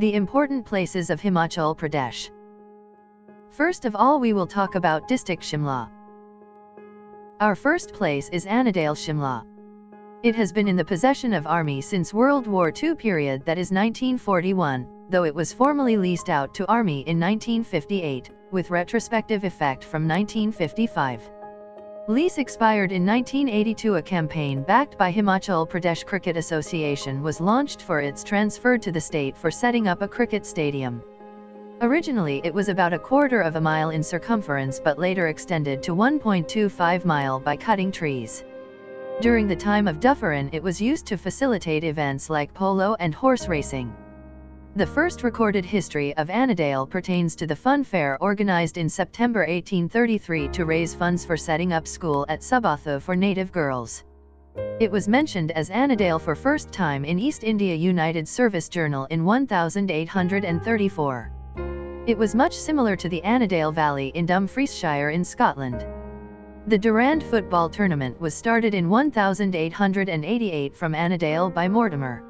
The important places of Himachal Pradesh. First of all, we will talk about district Shimla. Our first place is Annadale Shimla. It has been in the possession of Army since World War II period, that is 1941, though it was formally leased out to Army in 1958, with retrospective effect from 1955. Lease expired in 1982. A campaign backed by Himachal Pradesh Cricket Association was launched for its transfer to the state for setting up a cricket stadium. Originally it was about 1/4 mile in circumference, but later extended to 1.25 mile by cutting trees. During the time of Dufferin it was used to facilitate events like polo and horse racing. The first recorded history of Annadale pertains to the fun fair organized in September 1833 to raise funds for setting up school at Subatha for native girls. It was mentioned as Annadale for first time in East India United Service Journal in 1834. It was much similar to the Annadale Valley in Dumfriesshire in Scotland. The Durand football tournament was started in 1888 from Annadale by Mortimer.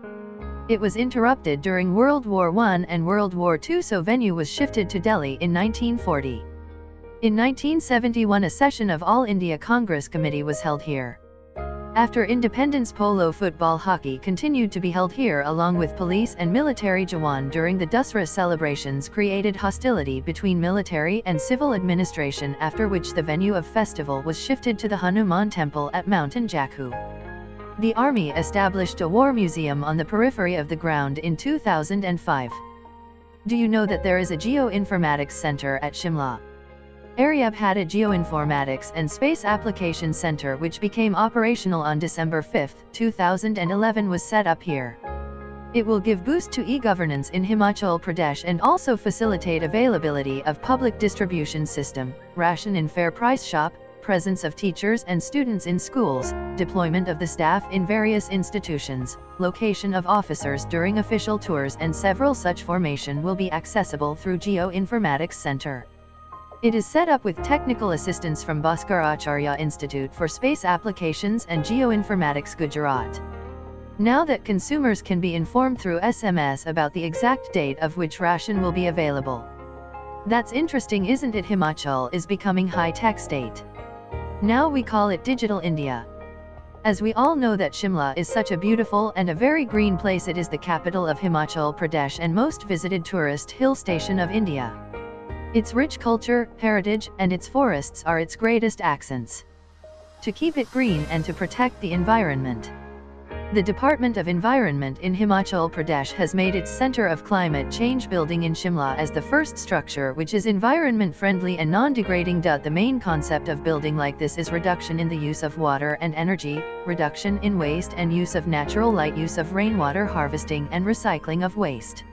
It was interrupted during World War I and World War II, so venue was shifted to Delhi in 1940. In 1971 a session of All India Congress Committee was held here. After independence, polo, football, hockey continued to be held here along with police and military Jawan. During the Dussehra celebrations created hostility between military and civil administration, after which the venue of festival was shifted to the Hanuman temple at Mountain Jakku. The Army established a war museum on the periphery of the ground in 2005. Do you know that there is a Geoinformatics Center at Shimla? Aryab had a Geoinformatics and Space Application Center which became operational on December 5, 2011 was set up here. It will give boost to e-governance in Himachal Pradesh and also facilitate availability of public distribution system, ration in fair price shop, presence of teachers and students in schools, deployment of the staff in various institutions, location of officers during official tours, and several such formation will be accessible through Geoinformatics Center. It is set up with technical assistance from Bhaskar Acharya Institute for Space Applications and Geoinformatics, Gujarat. Now that consumers can be informed through SMS about the exact date of which ration will be available. That's interesting, isn't it? Himachal is becoming high-tech state. Now we call it Digital India. As we all know that Shimla is such a beautiful and a very green place. It is the capital of Himachal Pradesh and most visited tourist hill station of India. Its rich culture, heritage, and its forests are its greatest accents. To keep it green and to protect the environment, the Department of Environment in Himachal Pradesh has made its Center of Climate Change building in Shimla as the first structure which is environment friendly and non-degrading. The main concept of building like this is reduction in the use of water and energy, reduction in waste and use of natural light, use of rainwater harvesting and recycling of waste.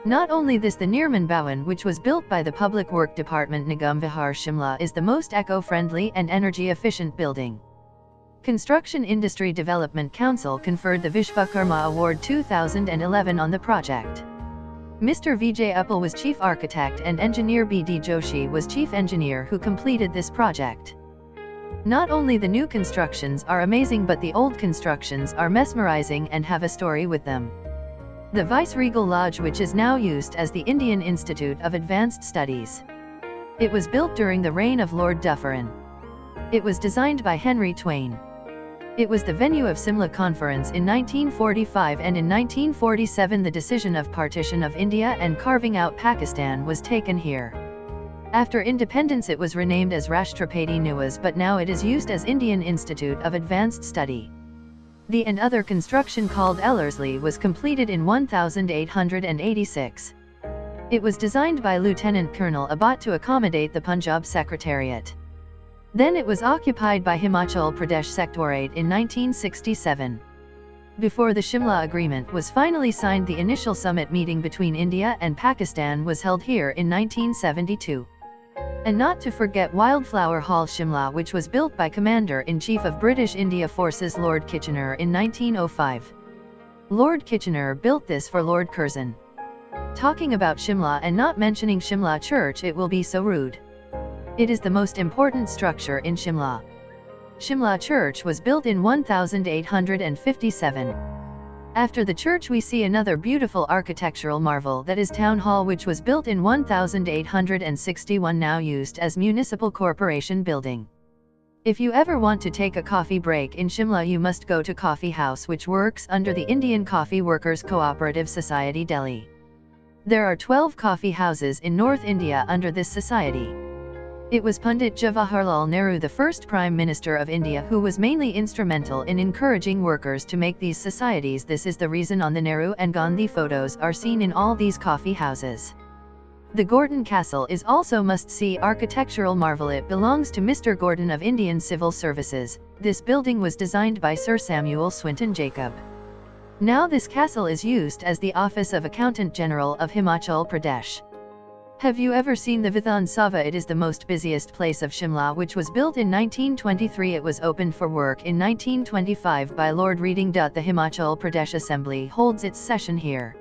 Not only this, the Nirman Bhawan, which was built by the Public Work Department Nigam Vihar Shimla, is the most eco-friendly and energy-efficient building. Construction Industry Development Council conferred the Vishwakarma Award 2011 on the project. Mr. Vijay Uppal was chief architect and engineer B.D. Joshi was chief engineer who completed this project. Not only the new constructions are amazing, but the old constructions are mesmerizing and have a story with them. The Viceregal Lodge, which is now used as the Indian Institute of Advanced Studies. It was built during the reign of Lord Dufferin. It was designed by Henry Twain. It was the venue of Shimla Conference in 1945, and in 1947 the decision of partition of India and carving out Pakistan was taken here. After independence it was renamed as Rashtrapati Niwas, but now it is used as Indian Institute of Advanced Study. The and other construction called Ellerslie was completed in 1886. It was designed by Lieutenant Colonel Abbott to accommodate the Punjab Secretariat. Then it was occupied by Himachal Pradesh Sectorate in 1967. Before the Shimla Agreement was finally signed, the initial summit meeting between India and Pakistan was held here in 1972. And not to forget Wildflower Hall Shimla, which was built by Commander-in-Chief of British India Forces Lord Kitchener in 1905. Lord Kitchener built this for Lord Curzon. Talking about Shimla and not mentioning Shimla Church, it will be so rude. It is the most important structure in Shimla. Shimla Church was built in 1857. After the church we see another beautiful architectural marvel, that is Town Hall, which was built in 1861, now used as Municipal Corporation building. If you ever want to take a coffee break in Shimla, you must go to Coffee House, which works under the Indian Coffee Workers Cooperative Society, Delhi. There are 12 coffee houses in North India under this society. It was Pandit Jawaharlal Nehru, the first Prime Minister of India, who was mainly instrumental in encouraging workers to make these societies. This is the reason on the Nehru and Gandhi photos are seen in all these coffee houses. The Gordon Castle is also must-see architectural marvel. It belongs to Mr. Gordon of Indian Civil Services. This building was designed by Sir Samuel Swinton Jacob. Now this castle is used as the office of Accountant General of Himachal Pradesh. Have you ever seen the Vidhan Sabha? It is the most busiest place of Shimla, which was built in 1923. It was opened for work in 1925 by Lord Reading. The Himachal Pradesh Assembly holds its session here.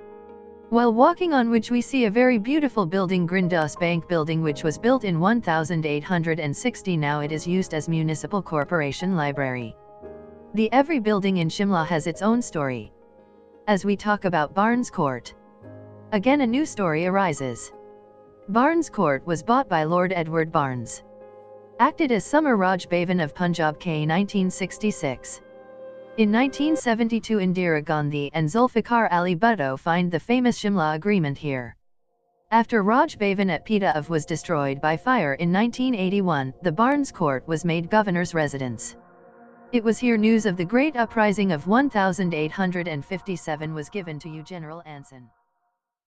While walking on which we see a very beautiful building, Grindus Bank building, which was built in 1860. Now it is used as Municipal Corporation Library. Every building in Shimla has its own story. As we talk about Barnes Court, again a new story arises. Barnes Court was bought by Lord Edward Barnes. Acted as Summer Raj Bhavan of Punjab K. 1966. In 1972, Indira Gandhi and Zulfikar Ali Bhutto signed the famous Shimla Agreement here. After Raj Bhavan at Pita was destroyed by fire in 1981, the Barnes Court was made governor's residence. It was here news of the great uprising of 1857 was given to you, General Anson.